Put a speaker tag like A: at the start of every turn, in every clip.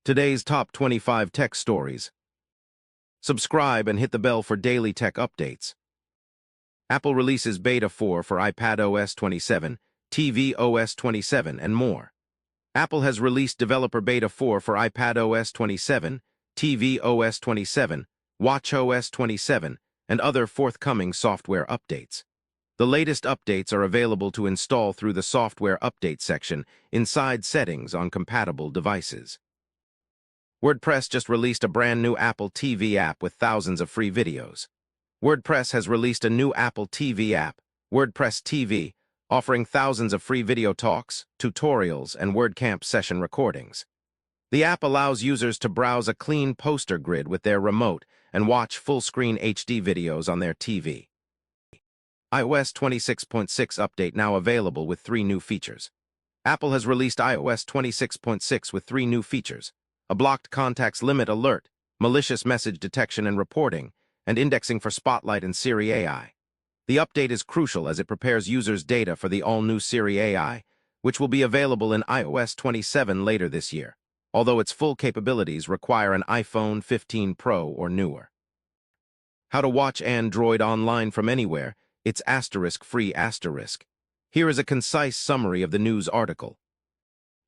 A: Today's top 25 tech stories. Subscribe and hit the bell for daily tech updates. Apple releases Beta 4 for iPadOS 27, tvOS 27, and more. Apple has released Developer Beta 4 for iPadOS 27, tvOS 27, watchOS 27, and other forthcoming software updates. The latest updates are available to install through the Software Update section inside Settings on compatible devices. WordPress just released a brand new Apple TV app with thousands of free videos. WordPress has released a new Apple TV app, WordPress TV, offering thousands of free video talks, tutorials, and WordCamp session recordings. The app allows users to browse a clean poster grid with their remote and watch full-screen HD videos on their TV. iOS 26.6 update now available with 3 new features. Apple has released iOS 26.6 with 3 new features: a blocked contacts limit alert, malicious message detection and reporting, and indexing for Spotlight and Siri AI. The update is crucial as it prepares users' data for the all-new Siri AI, which will be available in iOS 27 later this year, although its full capabilities require an iPhone 15 Pro or newer. How to watch Android online from anywhere, it's *free*. Here is a concise summary of the news article.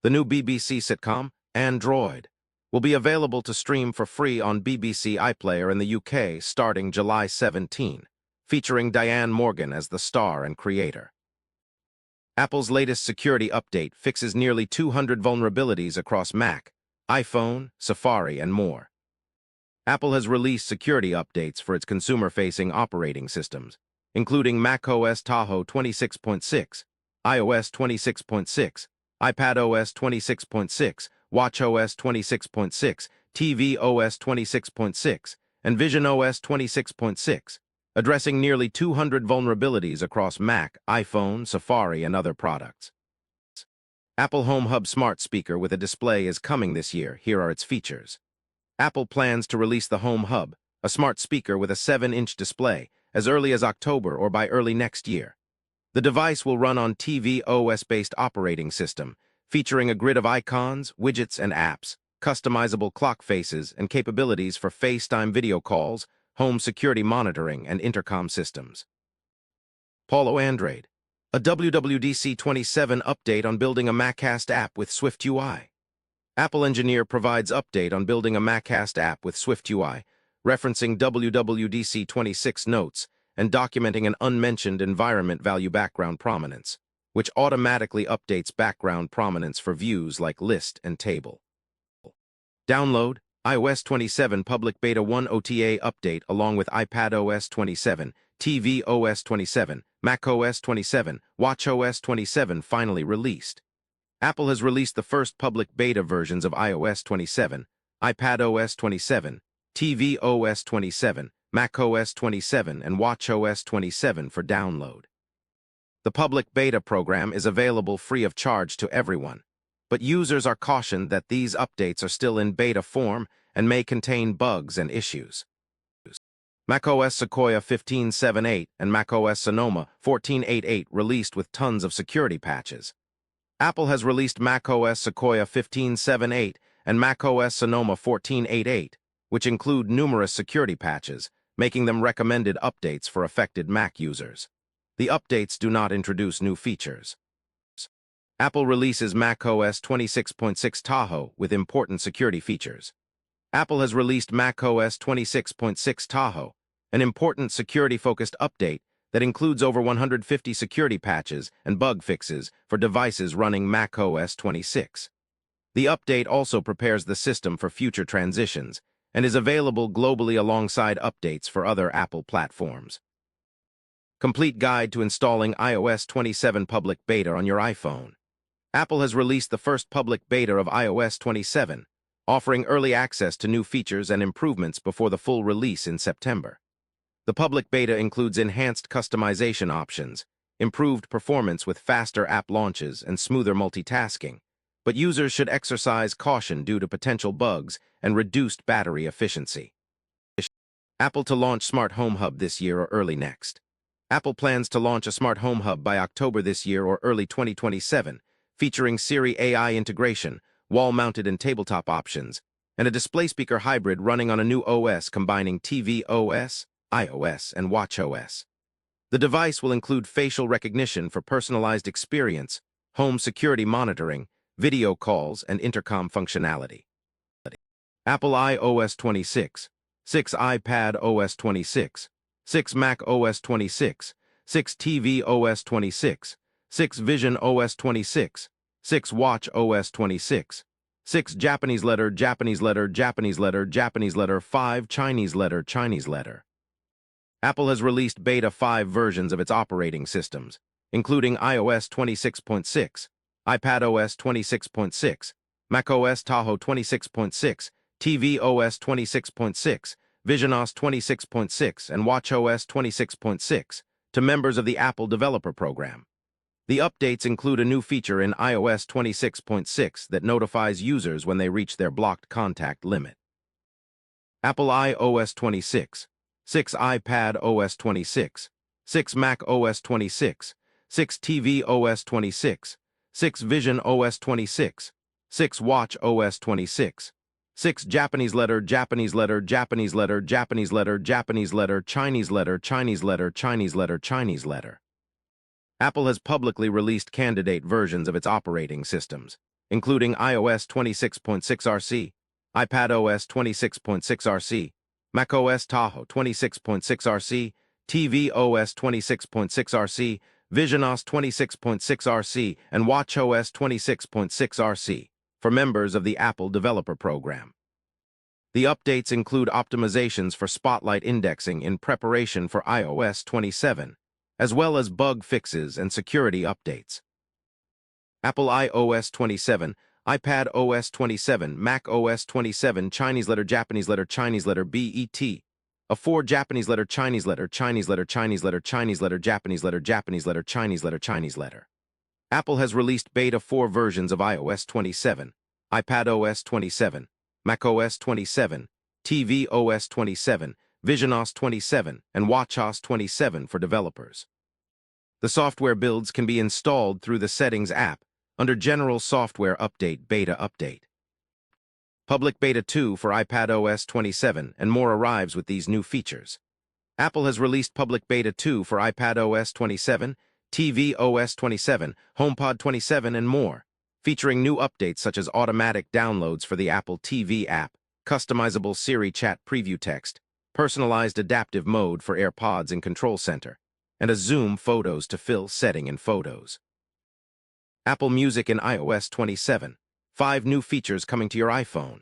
A: The new BBC sitcom, Android, will be available to stream for free on BBC iPlayer in the UK starting July 17, featuring Diane Morgan as the star and creator. Apple's latest security update fixes nearly 200 vulnerabilities across Mac, iPhone, Safari, and more. Apple has released security updates for its consumer-facing operating systems, including macOS Tahoe 26.6, iOS 26.6, iPadOS 26.6, watchOS 26.6, tvOS 26.6, and visionOS 26.6, addressing nearly 200 vulnerabilities across Mac, iPhone, Safari, and other products. Apple Home Hub smart speaker with a display is coming this year. Here are its features. Apple plans to release the Home Hub, a smart speaker with a 7-inch display, as early as October or by early next year. The device will run on tvOS-based operating system, featuring a grid of icons, widgets, and apps, customizable clock faces, and capabilities for FaceTime video calls, home security monitoring, and intercom systems. Paulo Andrade, a WWDC 27 update on building a Macast app with SwiftUI. Apple engineer provides update on building a Macast app with SwiftUI, referencing WWDC 26 notes and documenting an unmentioned environment value background prominence, which automatically updates background prominence for views like list and table. Download iOS 27 Public Beta 1 OTA update along with iPadOS 27, tvOS 27, macOS 27, watchOS 27 finally released. Apple has released the first public beta versions of iOS 27, iPadOS 27, tvOS 27, macOS 27, and watchOS 27 for download. The public beta program is available free of charge to everyone, but users are cautioned that these updates are still in beta form and may contain bugs and issues. macOS Sequoia 15.7.8 and macOS Sonoma 14.8.8 released with tons of security patches. Apple has released macOS Sequoia 15.7.8 and macOS Sonoma 14.8.8, which include numerous security patches, making them recommended updates for affected Mac users. The updates do not introduce new features. Apple releases macOS 26.6 Tahoe with important security features. Apple has released macOS 26.6 Tahoe, an important security-focused update that includes over 150 security patches and bug fixes for devices running macOS 26. The update also prepares the system for future transitions and is available globally alongside updates for other Apple platforms. Complete guide to installing iOS 27 public beta on your iPhone. Apple has released the first public beta of iOS 27, offering early access to new features and improvements before the full release in September. The public beta includes enhanced customization options, improved performance with faster app launches, and smoother multitasking, but users should exercise caution due to potential bugs and reduced battery efficiency. Apple to launch Smart Home Hub this year or early next. Apple plans to launch a Smart Home Hub by October this year or early 2027, featuring Siri AI integration, wall-mounted and tabletop options, and a display speaker hybrid running on a new OS combining tvOS, iOS, and watchOS. The device will include facial recognition for personalized experience, home security monitoring, video calls, and intercom functionality. Apple iOS 26, 6 iPadOS 26, 6 macOS 26, 6 tvOS 26, 6 visionOS 26, 6 watchOS 26, 6 Japanese letter, 5 Chinese letter. Apple has released Beta 5 versions of its operating systems, including iOS 26.6, iPadOS 26.6, macOS Tahoe 26.6, tvOS 26.6, visionOS 26.6, and watchOS 26.6 to members of the Apple Developer Program. The updates include a new feature in iOS 26.6 that notifies users when they reach their blocked contact limit. Apple iOS 26, 6 iPadOS 26, 6 macOS 26, 6 tvOS 26, 6 visionOS 26, 6 watchOS 26, 6 Japanese letter, Chinese letter, Chinese letter. Apple has publicly released candidate versions of its operating systems, including iOS 26.6 RC, iPadOS 26.6 RC, macOS Tahoe 26.6 RC, tvOS 26.6 RC, visionOS 26.6 RC, and watchOS 26.6 RC for members of the Apple Developer Program. The updates include optimizations for Spotlight indexing in preparation for iOS 27, as well as bug fixes and security updates. Apple iOS 27, iPadOS 27, macOS 27, Chinese letter, BET, a 4 Japanese letter, Chinese letter, Chinese letter, Japanese letter, Chinese letter. Apple has released Beta 4 versions of iOS 27, iPadOS 27, macOS 27, tvOS 27, visionOS 27, and watchOS 27 for developers. The software builds can be installed through the Settings app under General Software Update Beta Update. Public Beta 2 for iPadOS 27 and more arrives with these new features. Apple has released Public Beta 2 for iPadOS 27, tvOS 27, HomePod 27, and more, featuring new updates such as automatic downloads for the Apple TV app, customizable Siri chat preview text, personalized adaptive mode for AirPods in Control Center, and a zoom photos to fill setting in Photos. Apple Music in iOS 27, 5 new features coming to your iPhone.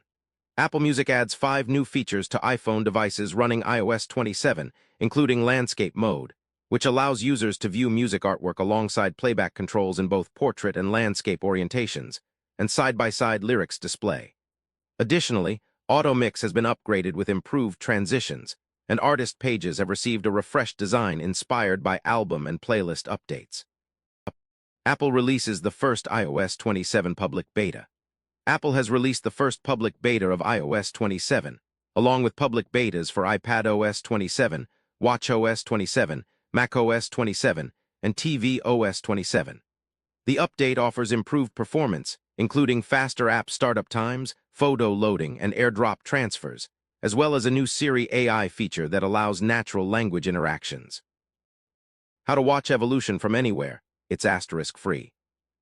A: Apple Music adds 5 new features to iPhone devices running iOS 27, including Landscape Mode, which allows users to view music artwork alongside playback controls in both portrait and landscape orientations, and side-by-side lyrics display. Additionally, Auto Mix has been upgraded with improved transitions, and artist pages have received a refreshed design inspired by album and playlist updates. Apple releases the first iOS 27 public beta. Apple has released the first public beta of iOS 27, along with public betas for iPadOS 27, watchOS 27, macOS 27, and tvOS 27. The update offers improved performance, including faster app startup times, photo loading, and AirDrop transfers, as well as a new Siri AI feature that allows natural language interactions. How to watch evolution from anywhere, it's asterisk-free.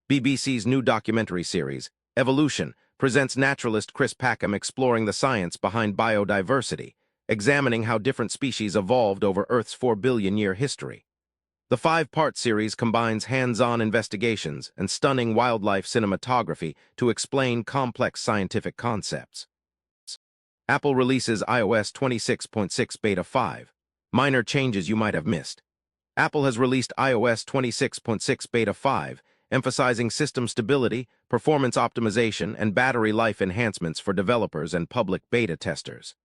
A: BBC's new documentary series, Evolution, presents naturalist Chris Packham exploring the science behind biodiversity, examining how different species evolved over Earth's 4 billion-year history. The 5-part series combines hands-on investigations and stunning wildlife cinematography to explain complex scientific concepts. Apple releases iOS 26.6 Beta 5. Minor changes you might have missed. Apple has released iOS 26.6 Beta 5, emphasizing system stability, performance optimization, and battery life enhancements for developers and public beta testers.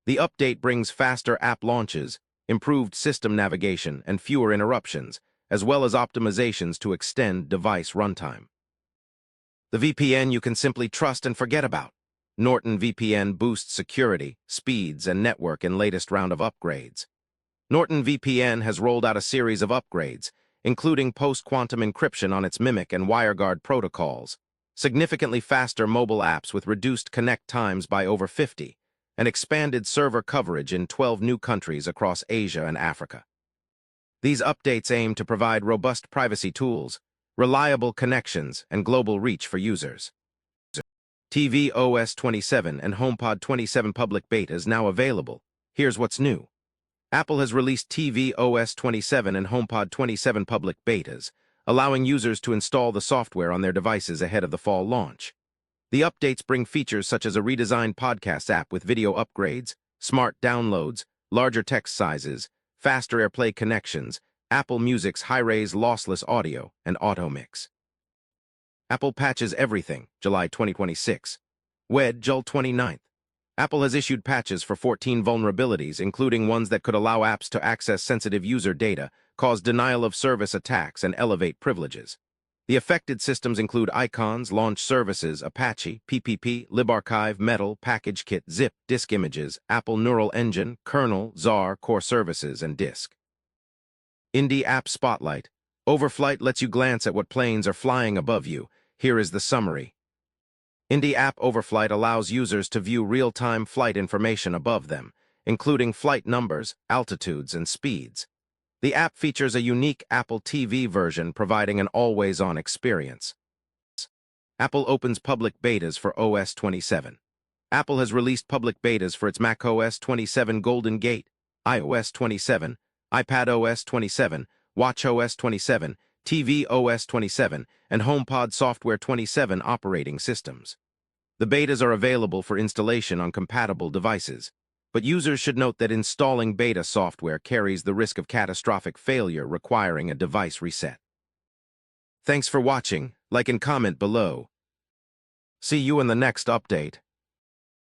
A: The update brings faster app launches, improved system navigation, and fewer interruptions, as well as optimizations to extend device runtime. The VPN you can simply trust and forget about. Norton VPN boosts security, speeds, and network in latest round of upgrades. Norton VPN has rolled out a series of upgrades, including post-quantum encryption on its Mimic and WireGuard protocols, significantly faster mobile apps with reduced connect times by over 50, and expanded server coverage in 12 new countries across Asia and Africa. These updates aim to provide robust privacy tools, reliable connections, and global reach for users. tvOS 27 and HomePod 27 public betas now available. Here's what's new. Apple has released tvOS 27 and HomePod 27 public betas, allowing users to install the software on their devices ahead of the fall launch. The updates bring features such as a redesigned podcast app with video upgrades, smart downloads, larger text sizes, faster AirPlay connections, Apple Music's high-res lossless audio, and auto mix. Apple patches everything, July 2026. July 29th. Apple has issued patches for 14 vulnerabilities, including ones that could allow apps to access sensitive user data, cause denial-of-service attacks, and elevate privileges. The affected systems include icons, launch services, Apache, PPP, libarchive, Metal, PackageKit, Zip, disk images, Apple Neural Engine, kernel, XAR, core services, and disk. Indie app Spotlight. Overflight lets you glance at what planes are flying above you. Here is the summary. Indie app Overflight allows users to view real-time flight information above them, including flight numbers, altitudes, and speeds. The app features a unique Apple TV version providing an always-on experience. Apple opens public betas for OS 27. Apple has released public betas for its macOS 27 Golden Gate, iOS 27, iPadOS 27, watchOS 27, tvOS 27, and HomePod Software 27 operating systems. The betas are available for installation on compatible devices, but users should note that installing beta software carries the risk of catastrophic failure requiring a device reset. Thanks for watching. Like and comment below. See you in the next update.